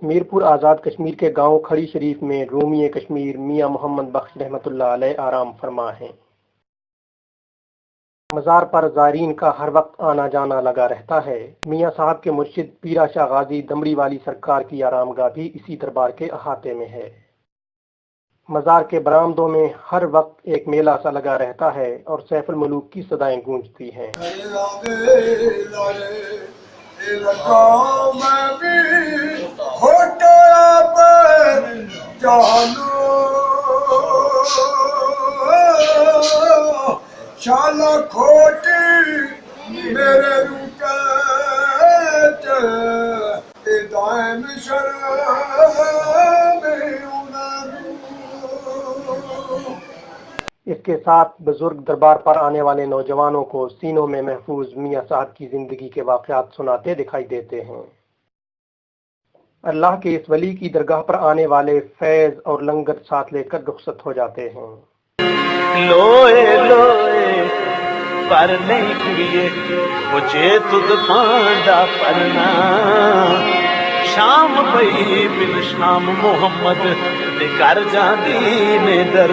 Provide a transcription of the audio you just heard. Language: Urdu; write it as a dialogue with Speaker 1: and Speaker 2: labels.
Speaker 1: میرپور آزاد کشمیر کے گاؤں کھڑی شریف میں رومی کشمیر میاں محمد بخش رحمۃ اللہ علیہ آرام فرما ہیں۔ مزار پر زائرین کا ہر وقت آنا جانا لگا رہتا ہے۔ میاں صاحب کے مرشد پیرا شاہ غازی دمڑی والی سرکار کی آرام گاہ بھی اسی دربار کے احاطے میں ہے۔ مزار کے برآمدوں میں ہر وقت ایک میلہ سا لگا رہتا ہے اور سیف الملوک کی صدائیں گونجتی ہیں۔
Speaker 2: شالا کھوٹی میرے دائم
Speaker 1: اس کے ساتھ بزرگ دربار پر آنے والے نوجوانوں کو سینوں میں محفوظ میاں صاحب کی زندگی کے واقعات سناتے دکھائی دیتے ہیں۔ اللہ کے اس ولی کی درگاہ پر آنے والے فیض اور لنگر ساتھ لے کر رخصت ہو جاتے ہیں۔
Speaker 3: لوئے لوئے پر نہیں کڑیے مجھے تد پانڈا پرنا شام پئی بن شام محمد دے کر جاندی نے در